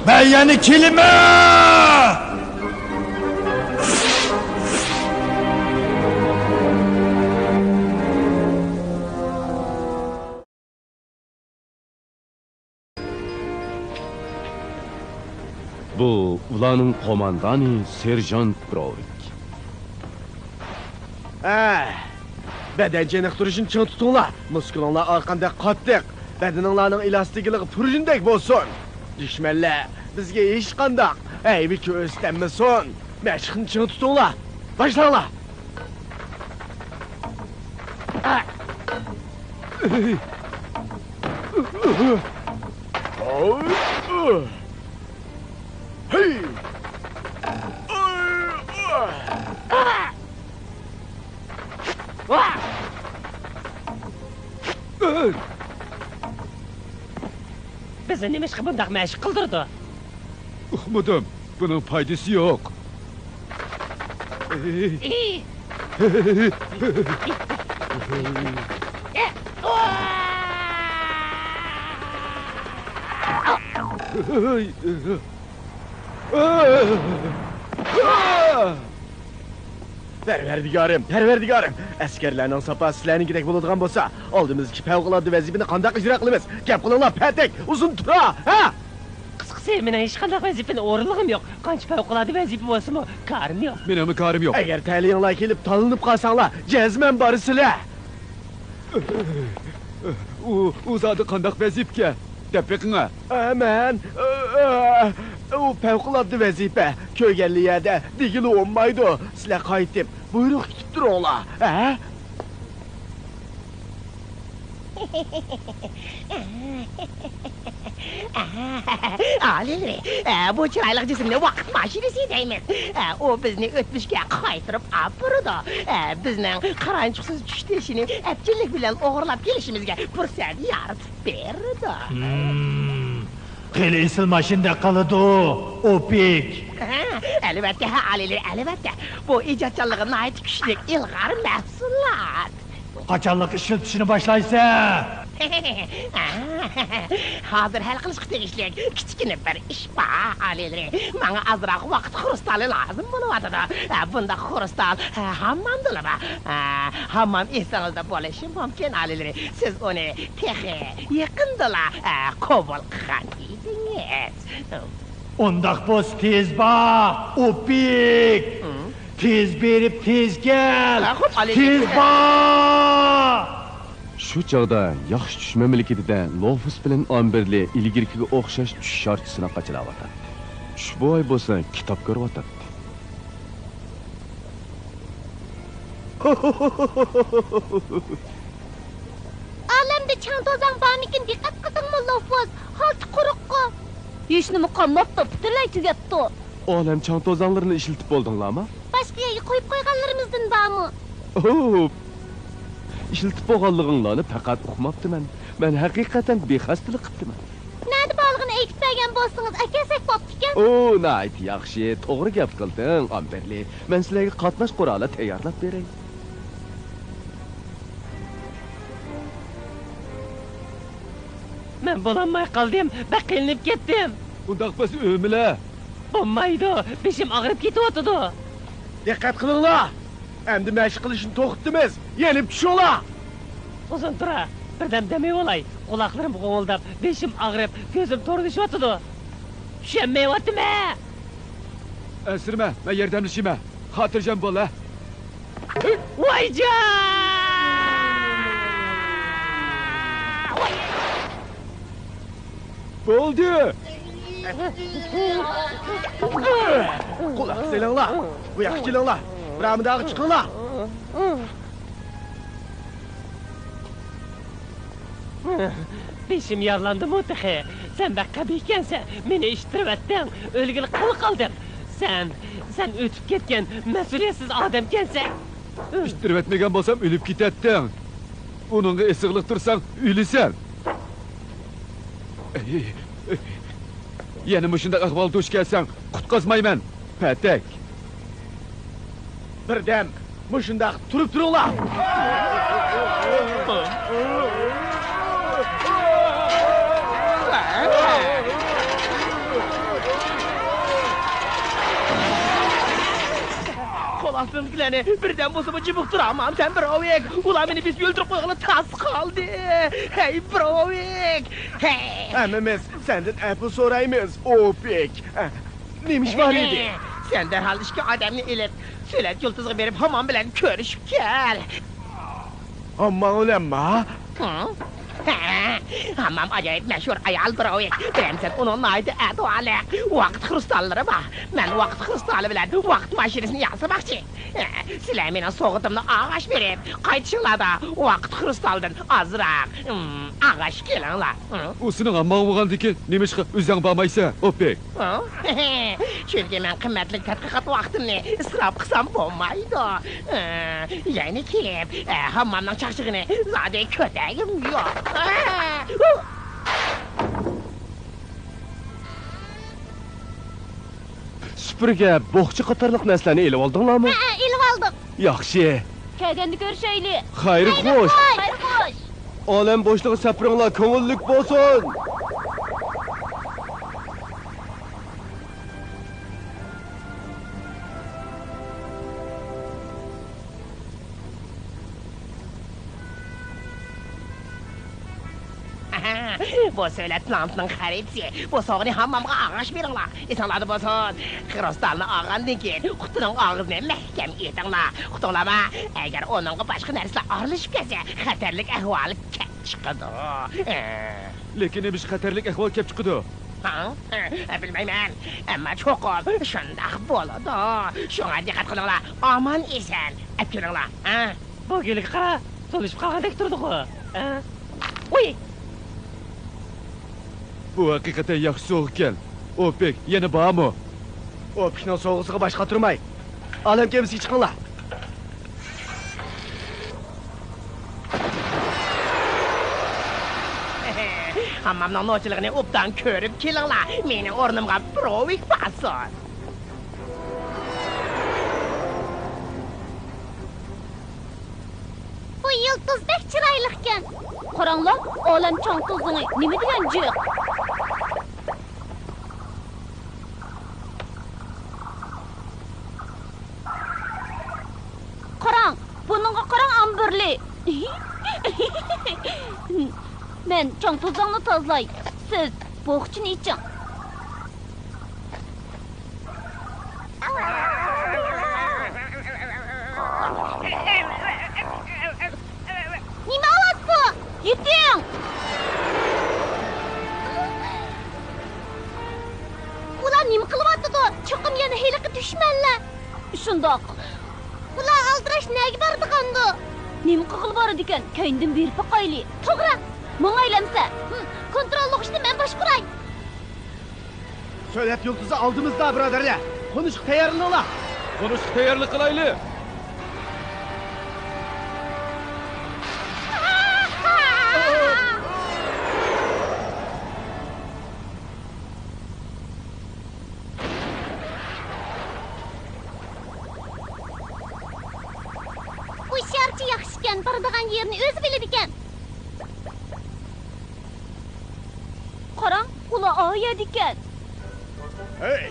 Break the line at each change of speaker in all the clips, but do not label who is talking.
Ben yani kelime!
Bu ulanın komandanı Serjant Brovik.
Beden çeniqtirişini çıng tutunlar. Muskulunlar arqanda qattiq. Bedeninglarning elastikiligi purjindek bo'lsin. Düşmanlar bizga hech qandaq aybi ko'rsatanmasin. Mashqni çıng tutunlar. Başlanglar. Hey!
Bizi nima ish qilib bundoq mashq qildirdi?
Uqmadim, bunun faydası yok.
Perverdigarım. Askerlarning sapasi sizlarningidek bo'ladigan bo'lsa, oldimizga favqulodda vazifani qanday ijro qilamiz? Gap qilinglar, patak, uzun tura, ha?
Qisqasi, mening hech qanday vazifani o'rinlig'im yo'q. Qancha favqulodda vazifa bo'lsa-mu, karim yo'q.
Menimi karim yo'q.
Agar ta'limlar kelib tanlanib qolsanglar, jazman borisizlar.
U zodi qanday vazifga? Deb beqinga.
Aman, u favqulodda vazifa. Ko'rganli yerda digili olmaydi. Sizlar qaytib, buyruq kutib turinglar, ha?
Alileri, bu chiroyli jismni vaqt mashinasi deymiz. U bizni o'tmishga qaytirib apurdi. Bizning qaranchiqsiz tushdishini apchillik bilan o'g'irlab kelishimizga fursat yaratib berdi.
Qili isil mashinda qiladi o pek.
Albatta, alileri, albatta. Bu ijodkorlig'i nihoyat kuchli ilg'or mahsulot.
Qachonlik ishlatishni boshlaysa?
Hozir hal qilishga tegishli kichkina bir ish bor, alileri. Menga ozroq vaqt xrustali lozim bo'lyapti. Bunda xrustal hammamdilaba. Hammam esingizda bo'lishi mumkin, alileri. Siz uni texi yaqindala qabul qilgan edingiz.
Undaq bo'z tez bor, o pek. Tez berib tez gel. Tez bor.
Şu çağda yaxşı tush mamlakatida Lofus bilan Amberli ilgirkiga o'xshash tush shartchisini qachilayotdi. Tush boy bo'lsa kitob ko'ryapti.
Alamda chang to'zang bormikin diqqat qildingmi Lofus? Holti quruqqa. Hech nima qolmabdi, butunlay tugatdi.
Olam chang to'zanglarni ishlatib bo'ldinglarmi?
Boshqa yerga qo'yib qo'yganlarimizdan bormi?
İşiltib bo'lganliginglarni faqat uqmabdiman. Men haqiqatan bexastalik qilibman.
Nada borlig'ini aytib bergan bo'lsangiz, akasak bo'pti-kan.
Nayt yaxshi, to'g'ri gap qilding, Amberli. Men sizlarga qatnash quroli tayyorlab beray.
Men bo'lolmay qoldim, baqilinib ketdim.
Undaq biz o'mila.
Bo'lmaydi, beshim og'rib ketyapti.
Diqqat qilinglar. Endi mashq qilishni to'xtatamiz. Yenib tushinglar.
Uzun tura, birdan demay olay. Quloqlarim g'ovildab, beshim og'rib, ko'zim to'rnishyapti. Tushunmayaptimi?
Asirma, men yordamlashima. Xotirjam bo'l, ha.
Voyja!
Bo'ldi.
Quloq selinglar. Bu yoqqa kelinglar. Biramidagi chiqinglar.
Beshim yaralandi mutexe. Sen bakka ekansan, meni eshittiribding. O'lgil qoldim. Sen o'tib ketgan mas'uliyatsiz odamkansan.
Eshittiribmagan bo'lsam o'lib ketatding. Uningga esig'liq tursang, o'lasan. Yana mushunda ahvol duch kelsang, qutqazmayman. Patak.
Birdam mushundaq turib turinglar.
altındakilerini birden bozumu cıbık duramam sen Brovik. Ulan beni biz öldürüp koyalım tas kaldı. Hey Brovik. Hey.
Hammamiz senden apple soraymiz, Opik. Neymiş var idi?
Sen derhal işki adamını ilip, söylət yıldızı verip hamam bilen körüşüp gel.
Aman ulanma.
Hamam acayip meşhur ayal Brovik. Bilemsen onun naydı adualı. Vakt kristalları var. Ben vakt kristalı bilen vakt maşinesini yansımakçı. Sileminin soğutumunu ağaç verip, kaytışınlarda vakt kristaldan azırak ağaç gelinler.
O senin amman olgandaki nemişki özden bağmaysa, Opik.
Çünkü ben kıymetli tatkikat vaktini ısrap kısam olmaydı. Yani kelip, hamamdan çakçığını zaten kötəyim yok.
Süpürge, boğçı qatarlıq nəslərini elib aldınlar mı?
Elib aldık.
Yaxşı.
Kelgende görüşeyli.
Xayri xoş.
Hayır hoş.
Alem boşluğu səprinlar köngüllük bolsun.
Bu söylet plantının xəribsi. Bu soğunu hamamğa ağaç verinler. İnsanladı bolsun. Kristalını ağandan keyin qutunun ağzını məhkəm etinler. Qutunlama, əgər onunla başqa nərslə arılışıb gəlsə, xətərlik əhvalı kep çıxıdı.
Lekin nemiş xətərlik əhval kep çıxıdı.
Bilməyəm, amma çox ol, şundaq boladı. Şuna diqqət qılınlar, aman esən, əpkirinlər.
Bu gülük qara, soluşup qalğandək durduq o. Uy!
Bu hakikaten yaxşı soğukken. Opik, yeni bağ mı?
Opik'nin soğusuga başqa turmay. Alem gemisiga chiqinglar.
Hammamның noçılığını obdan körüp kelinglar. Mening o'rnimga Brovik basın.
Bu yıldız bek çıraylıkken. Qaranglar, olam çoğ tuzunu nima degan jiq? Qarang, buningga qarang amberli. Men çoğ tuzunu tozlay. Siz boğçini için. Nima olat bu? Yeting! Ular nima qilyapti-da? Chiqim yana heliqi dushmanlar. Shundoq. Ular aldirash nega bordiqandi? Nima qilib boradi ekan? Kayindan berib qo'yli. To'g'ri. Mong'aylamsa, kontrolli o'qishni men boshqaray.
Söylet yıldızı aldığımızda biraderler. Konuşup tayarlanılar.
Konuşup tayarlı kılaylı.
Bu şarkı yaxşıken, baradigan yerini o'zi biladi ekan. Qarang, ular oyadi ekan.
Hey!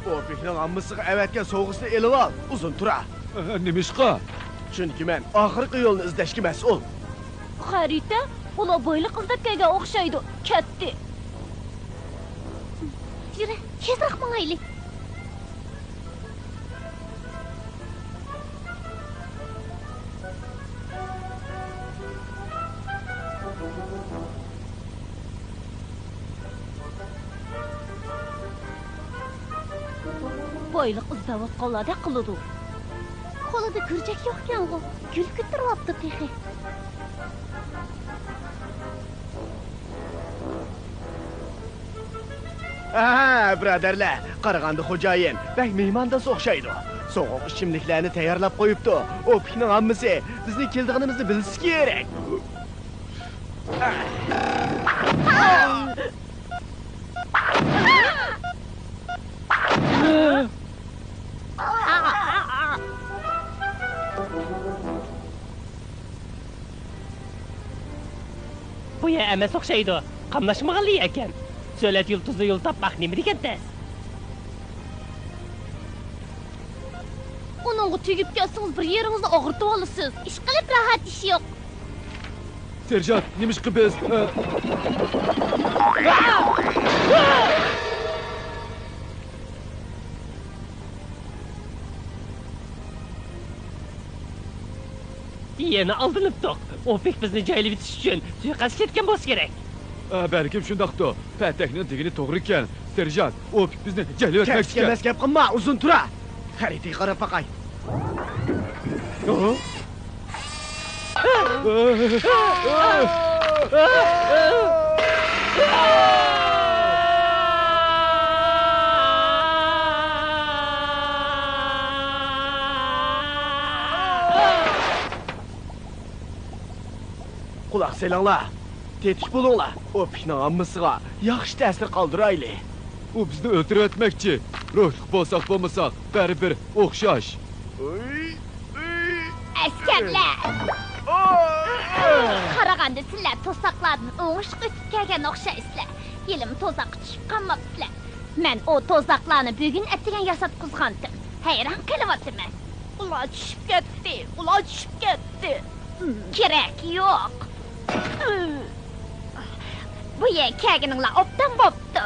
Bu Opik'nin ammısıga evetken soğusunu elib al. Uzun tura.
Nemişqa?
Çünkü men ahırkı yolunu izleşki mas'ul.
Xarita, ular boyliq izlab kelgan o'xshaydi. Ketdi. Yura, tezroq mangaylik. Boyliq izlayotganlarda qiladi. Qo'lida gurjak yo'qkan-ku, gul ko'taryapti texi.
Aha, biraderler, Qarag'anda xo'jayin, bak mehmondasi o'xshaydi. Soğuk içimliklerini tayyorlab qo'yibdi. Opik'ning ammisi bizning keldiğimizni bilsa kerak.
Bu ya emas o'xshaydi. Qamlashmag'anli ekan. Söylet yıldızı yol tapmak nima degan tez?
Onunla tügüp gelsiniz bir yerinizde ağırtıp alırsınız. İş kılıp rahat iş yok.
Serjant, nima ish qilib biz?
Yana aldanıptık. Opek bizni joylab bitish uchun suiqasd ketgan bo'lsa kerak.
Balkim shundaqdir. Patakning tegini to'g'ri ekan. Serjant, Opek bizni joylab o'tmoqchi ekan.
Emas gap qilma, uzun tura. Xaritaga qarab baqay. Qulaq selanglar. Tetik bo'linglar. Opikning ammasiga yaxshi ta'sir qoldirayli.
U bizni o'ldirib o'tmoqchi. Ruhliq bo'lsak bo'lmasak, baribir o'xshash.
Askerler! Qaraganda sizlar to'saqlardan o'ng'ish o'tib kelgan o'xshaysizlar. Yelim to'zaqqa tushib qolmabsizlar. Men o to'zaqlarni bugun atigan yasatqizgandim. Hayron qilyapman. Ular tushib ketdi, ular tushib ketdi. Kerak yo'q. Bu yer kelganinglar obdan bo'pti.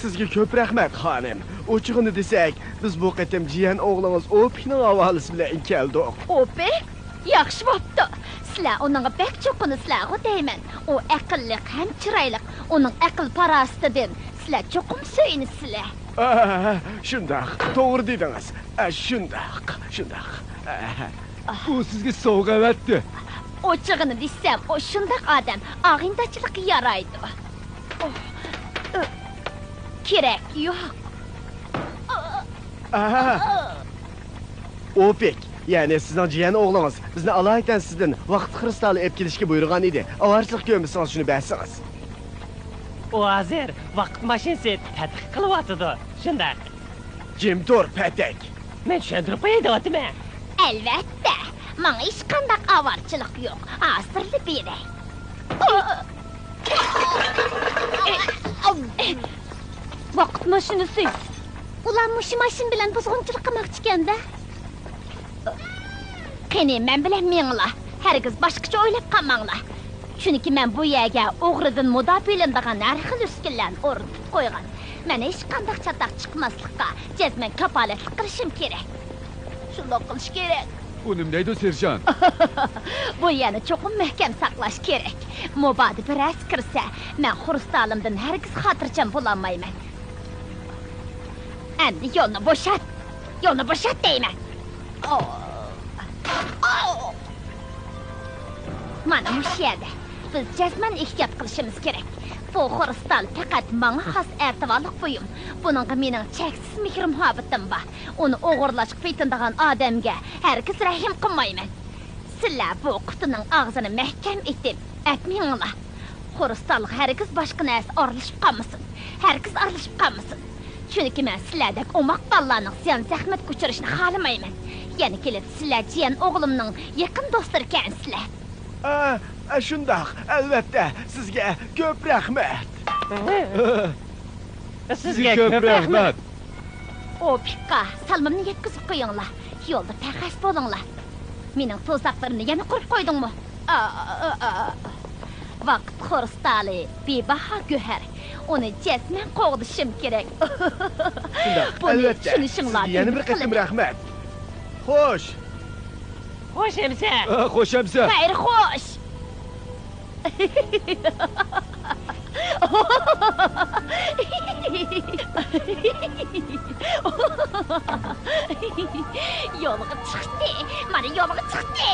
Sizga ko'p rahmat, xonim. Ochig'ini desak, biz bu qatim jiyan o'g'lingiz Opikning avolisi bilan keldik.
Opik? Yaxshi bo'pti. Sizlar uningga bek cho'qinisizlar, deyman. U aqlli, ham chiroyli. Uning aql parasitidan sizlar cho'qim suyunisizlar.
Shundaq, to'g'ri dedingiz. Shundaq.
U sizga sovg'a avatdi.
Ochig'ini desam, o shundaq odam og'indachilikka yaraydi. Kerak yo'q.
Opik, ya'ni sizning jiyan o'g'lingiz bizni alaydan sizdan vaqt kristali olib kelishga buyurgan edi. Avarchilik ko'rmisangiz shuni bersangiz.
O hozir vaqt mashinasi tadqiq qilyapti. Shundaq.
Jim tur, patak.
Men tushuntirib qo'yay deyapman.
Albatta. Menga hech qanday avarchilik yo'q. Asirli beray. Vaqt mashinasi. Ular mush mashin bilan buzg'unchilik qilmoqchi ekanda. Qani men bilan menglar. Hargiz boshqacha o'ylab qolmanglar. Chunki men bu yerga o'g'ridan mudofilanadigan har xil uskunlarni o'rnatib qo'ygan. Men hech qanday chataq chiqmaslikqa jazman kafolatlik qilishim kerak. Shunday qilish kerak.
U nima deydi, serjant?
Bu yerni cho'qim mahkam saqlash kerak. Mubodi bir as kirsa, men xurstolimdan hargiz xotirjam bo'lolmayman. Endi yo'lni bo'shat. Yo'lni bo'shat deyman. Mana bu yerda biz jazman ehtiyot qilishimiz kerak. Bu xurstol faqat menga xos ertivorliq buyum. Buningga mening cheksiz mehr-muhabbatim bor. Uni o'g'irlash qitindigan odamga hargiz rahim qilmayman. Sizlar bu qutining og'zini mahkam etib, aytmanglar. Xurstol hargiz boshqa narsa orlashib qolmasin. Hargiz orlashib qolmasin. Chunki men sizlardek o'moq bolalarning ziyon zahmat ko'chirishni xohlamayman. Yana kelib sizlar jiyan o'g'limning yaqin do'stlari ekansizlar.
Shundaq, albatta, sizga ko'p rahmat.
Sizga ko'p rahmat.
Opikqa salmimni yetkazib qo'yinglar. Yo'lda taqas bo'linglar. Mening to'saqlarimni yana qurib qo'ydingmi? Vaqt xurstali, bebaho go'har. Uni jazman qo'g'dishim kerak.
Shundaq, albatta. Yana bir qatim rahmat. Xo'sh.
Xo'shamsa.
Xo'shamsa.
Xayr, xo'sh. Yo'lga chiqdi. Mana yo'lga chiqdi.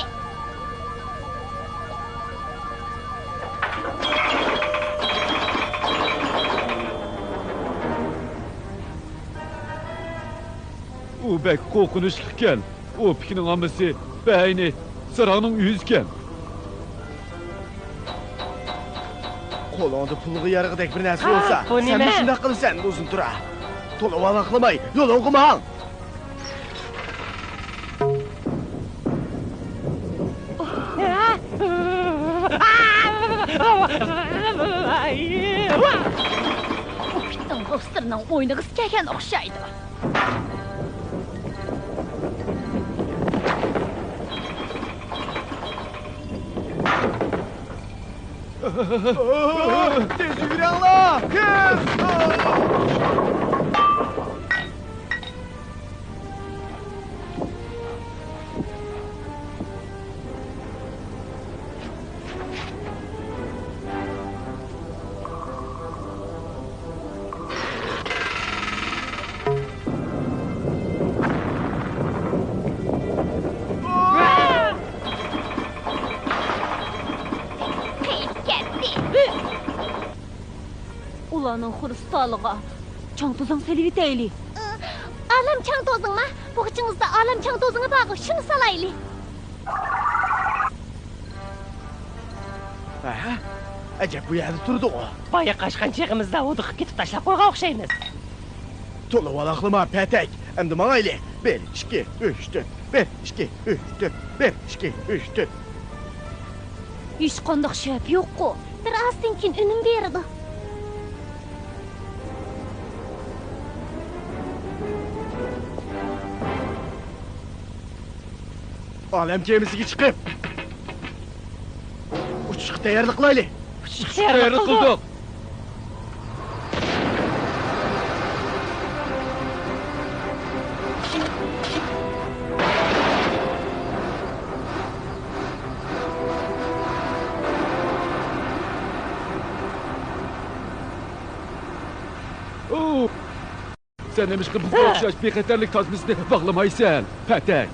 U bek qo'rqinchli ekan. Opikning ammasi bayni Sirangning uyi ekan.
Qo'lingda pulga yarig'idek bir narsa bo'lsa, sen shunday qilsan, o'zing tura. To'la vaqtlamay, yo'lini qilmang.
Opikning do'stlarining o'yiniga kelgan o'xshaydi.
Tez yürüyenglar! Tez!
Ulanın xırıstalığa çang tozang selivi deyli. Alam çang tozun ma? Bu kıçınızda alam çang tozuna bağı şunu salaylı.
Acep bu yerde durdu o.
Baya qaçqan çeğimizdə oduq ketib taşlap qoyğa oxşayınız.
Tolu valaqlıma pətek. Əmdi mağaylı. 1, 2, 3, 4. 1, 2, 3, 4. 1, 2, 3, 4.
Hiç qandaq şəp yox qo. Bir azdan kin ünüm berdi.
Alem gemisiga chiqib. Uçuq tayyorlik qilayli.
Tayyorlik qildik.
Sen demiş ki bu okşaş bexatarlik tazmisini bağlamaysan. Pətek.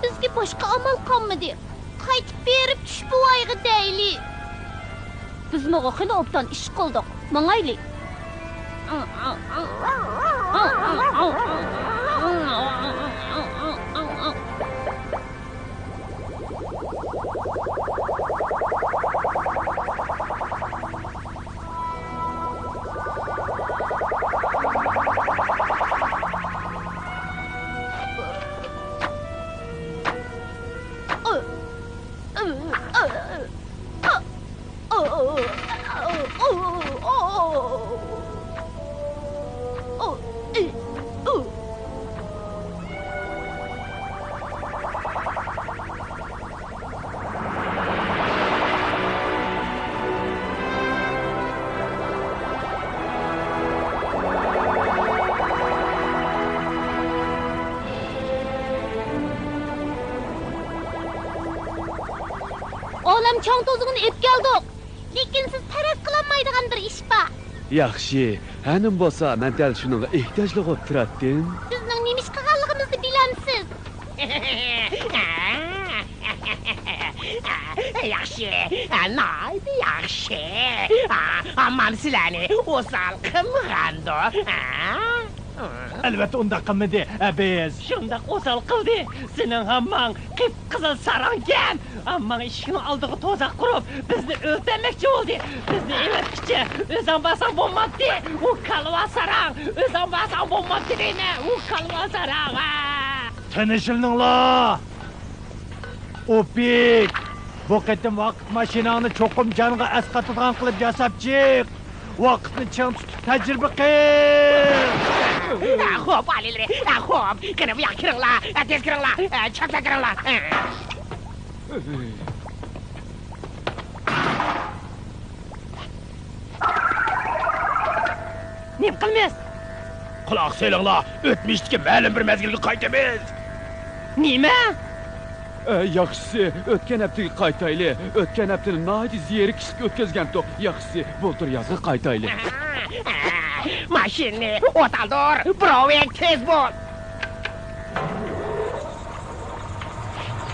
Bizge başka amal kalmadı. Qaytib berip tuş bu ayğı deyli. Biz mağaxini obdan iş qıldık. Mağayli. Olam çang tozug'ini ep keldik. Lekin siz taraf qilolmaydigan bir ish bor.
Yaxshi, hanim bo'lsa, men dal shunga ehtiyojli bo'lib turatdim.
Bizning nima ish qilganligimizni bilamsiz.
Yaxshi, naydi yaxshi. Ammam sizlarni o'sal qilmag'andi.
Elbette unda qilmadi, biz.
Shundaq o'sal qildi. Sening hammang qip-qizil sarangan. Ammang eshikning oldiga to'zaq qurib, bizni o'ldirmoqchi bo'ldi. Bizni evatkicha o'zing basang bo'lmadi. U kalva sarang, o'zing basang bo'lmadi deyni. U kalva sarang.
Tinishilinglar. Opik. Bu qatim vaqt mashinani cho'qim jonga asqatadigan qilib yasab chiq. Vaqtni chang tutib tajriba qil.
Xo'p, alilar, xo'p. Qani bu yoqqa kiringlar, tez kiringlar, chapga kiringlar.
Ne qilmaysiz?
Quloq solinglar, o'tmishdagi ma'lum bir mezgilga qaytamiz.
Nima?
Yaxshisi, o'tgan haftaga qaytayli. O'tgan haftani naydi ziyerik ishga o'tkazgandik. Yaxshisi, bo'ldir yozga qaytayli.
Mashinani o'taldir, biroving tez bo'l.